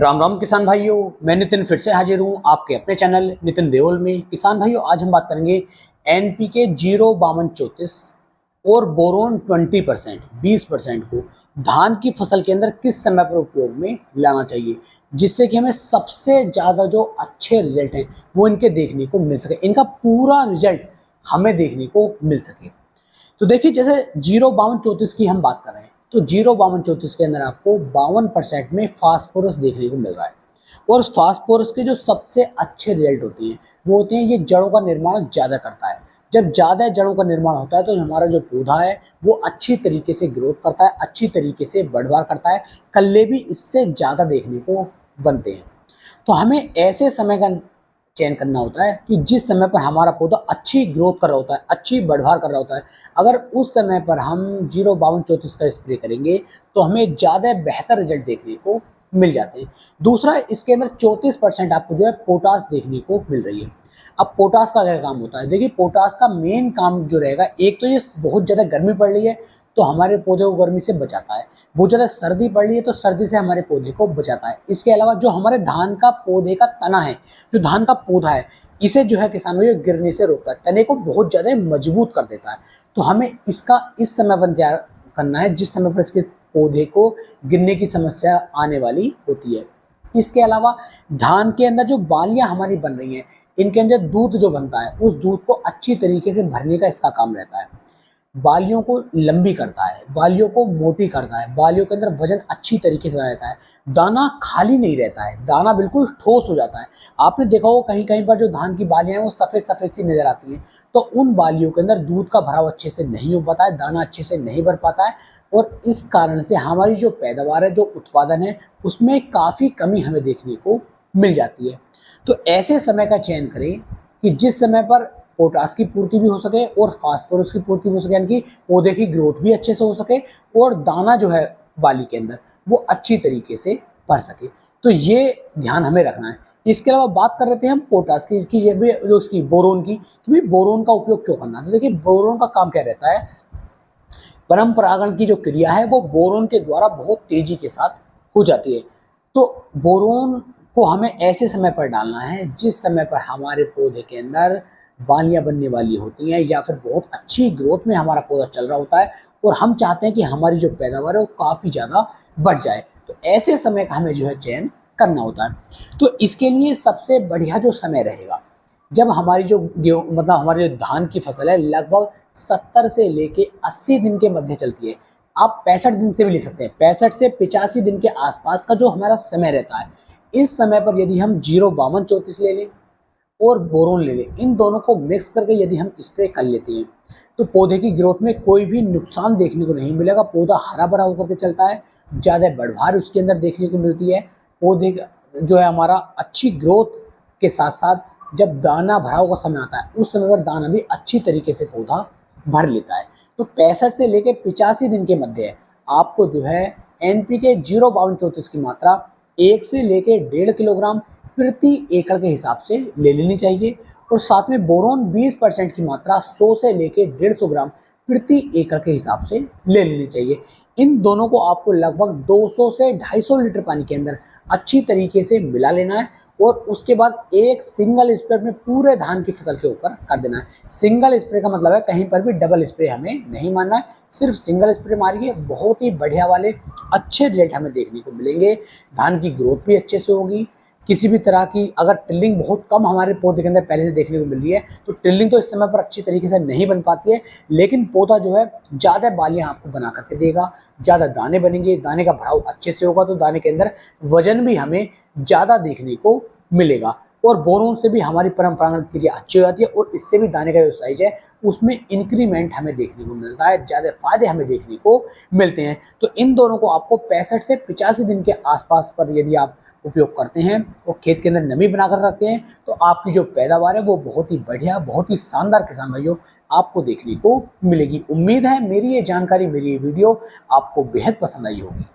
राम राम किसान भाइयों, मैं नितिन फिर से हाजिर हूँ आपके अपने चैनल नितिन देओल में। किसान भाइयों, आज हम बात करेंगे एनपीके 05234 और बोरोन 20% को धान की फसल के अंदर किस समय पर उपयोग में लाना चाहिए, जिससे कि हमें सबसे ज़्यादा जो अच्छे रिजल्ट हैं वो इनके देखने को मिल सके, इनका पूरा रिजल्ट हमें देखने को मिल सके। तो देखिए, जैसे 05234 की हम बात कर रहे हैं तो 05234 के अंदर आपको 52% में फास्फोरस देखने को मिल रहा है। और फास्फोरस के जो सबसे अच्छे रिजल्ट होते हैं वो होते हैं, ये जड़ों का निर्माण ज़्यादा करता है। जब ज़्यादा जड़ों का निर्माण होता है तो हमारा जो पौधा है वो अच्छी तरीके से ग्रोथ करता है, अच्छी तरीके से बढ़वार करता है, कल्ले भी इससे ज़्यादा देखने को बनते हैं। तो हमें ऐसे समय का चयन करना होता है कि जिस समय पर हमारा पौधा अच्छी ग्रोथ कर रहा होता है, अच्छी बढ़वार कर रहा होता है। अगर उस समय पर हम 05234 का स्प्रे करेंगे तो हमें ज़्यादा बेहतर रिजल्ट देखने को मिल जाते हैं। दूसरा, इसके अंदर 34% आपको जो है पोटास देखने को मिल रही है। अब पोटास का क्या काम होता है? देखिए, पोटास का मेन काम जो रहेगा, एक तो ये बहुत ज़्यादा गर्मी पड़ रही है तो हमारे पौधे को गर्मी से बचाता है, बहुत ज़्यादा सर्दी पड़ रही है तो सर्दी से हमारे पौधे को बचाता है। इसके अलावा जो हमारे धान का पौधे का तना है, जो धान का पौधा है, इसे जो है किसान भाइयों गिरने से रोकता है, तने को बहुत ज़्यादा मजबूत कर देता है। तो हमें इसका इस समय पर तैयार करना है जिस समय पर इसके पौधे को गिरने की समस्या आने वाली होती है। इसके अलावा धान के अंदर जो बालियां हमारी बन रही हैं, इनके अंदर दूध जो बनता है उस दूध को अच्छी तरीके से भरने का इसका काम रहता है। बालियों को लंबी करता है, बालियों को मोटी करता है, बालियों के अंदर वजन अच्छी तरीके से बना रहता है, दाना खाली नहीं रहता है, दाना बिल्कुल ठोस हो जाता है। आपने देखा हो कहीं कहीं पर जो धान की बालियां हैं वो सफ़ेद सफ़ेद सी नजर आती हैं, तो उन बालियों के अंदर दूध का भराव अच्छे से नहीं हो पाता है, दाना अच्छे से नहीं भर पाता है, और इस कारण से हमारी जो पैदावार है, जो उत्पादन है, उसमें काफ़ी कमी हमें देखने को मिल जाती है। तो ऐसे समय का चयन करें कि जिस समय पर पोटास की पूर्ति भी हो सके और फास्फोरस की पूर्ति भी हो सके, यानी कि पौधे की ग्रोथ भी अच्छे से हो सके और दाना जो है बाली के अंदर वो अच्छी तरीके से भर सके। तो ये ध्यान हमें रखना है। इसके अलावा बात कर रहे थे हम पोटास की ये भी जो इसकी बोरोन की, कि भाई बोरोन का उपयोग क्यों करना। तो देखिए, बोरोन का काम क्या रहता है, परंपरागण की जो क्रिया है वो बोरोन के द्वारा बहुत तेजी के साथ हो जाती है। तो बोरोन को हमें ऐसे समय पर डालना है जिस समय पर हमारे पौधे के अंदर बालियां बनने वाली होती हैं या फिर बहुत अच्छी ग्रोथ में हमारा पौधा चल रहा होता है और हम चाहते हैं कि हमारी जो पैदावार है वो काफ़ी ज़्यादा बढ़ जाए। तो ऐसे समय का हमें जो है चयन करना होता है। तो इसके लिए सबसे बढ़िया जो समय रहेगा, जब हमारी जो गेहूँ मतलब हमारी जो धान की फसल है लगभग 70 से लेके 80 दिन के मध्य चलती है। आप 65 दिन से भी ले सकते हैं, 65 से 85 दिन के आसपास का जो हमारा समय रहता है, इस समय पर यदि हम 05234 ले लें और बोरोन ले लें, इन दोनों को मिक्स करके यदि हम स्प्रे कर लेते हैं तो पौधे की ग्रोथ में कोई भी नुकसान देखने को नहीं मिलेगा। पौधा हरा भरा होकर के चलता है, ज़्यादा बढ़वार उसके अंदर देखने को मिलती है। पौधे जो है हमारा अच्छी ग्रोथ के साथ साथ जब दाना भराव का समय आता है उस समय पर दाना भी अच्छी तरीके से पौधा भर लेता है। तो 65 से लेकर 85 दिन के मध्य आपको जो है एनपीके 05234 की मात्रा 1 से लेकर 1.5 किलोग्राम प्रति एकड़ के हिसाब से ले लेनी चाहिए, और साथ में बोरोन 20% की मात्रा 100 से लेकर 150 ग्राम प्रति एकड़ के हिसाब से ले लेनी चाहिए। इन दोनों को आपको लगभग 200 से 250 लीटर पानी के अंदर अच्छी तरीके से मिला लेना है और उसके बाद एक सिंगल स्प्रे में पूरे धान की फसल के ऊपर कर देना है। सिंगल स्प्रे का मतलब है कहीं पर भी डबल स्प्रे हमें नहीं मानना है, सिर्फ सिंगल स्प्रे मारिए, बहुत ही बढ़िया वाले अच्छे रिजल्ट हमें देखने को मिलेंगे। धान की ग्रोथ भी अच्छे से होगी। किसी भी तरह की अगर टिल्लिंग बहुत कम हमारे पौधे के अंदर पहले से देखने को मिल रही है तो टिल्लिंग तो इस समय पर अच्छी तरीके से नहीं बन पाती है, लेकिन पौधा जो है ज़्यादा बालियां आपको बना करके देगा, ज़्यादा दाने बनेंगे, दाने का भराव अच्छे से होगा तो दाने के अंदर वजन भी हमें ज़्यादा देखने को मिलेगा। और बोरोन से भी हमारी परंपरागत क्रिया अच्छी हो जाती है और इससे भी दाने का जो साइज है उसमें इंक्रीमेंट हमें देखने को मिलता है, ज़्यादा फायदे हमें देखने को मिलते हैं। तो इन दोनों को आपको 65 से 85 दिन के आसपास पर यदि आप उपयोग करते हैं और खेत के अंदर नमी बनाकर रखते हैं तो आपकी जो पैदावार है वो बहुत ही बढ़िया, बहुत ही शानदार किसान भाइयों आपको देखने को मिलेगी। उम्मीद है मेरी ये जानकारी, मेरी ये वीडियो आपको बेहद पसंद आई होगी।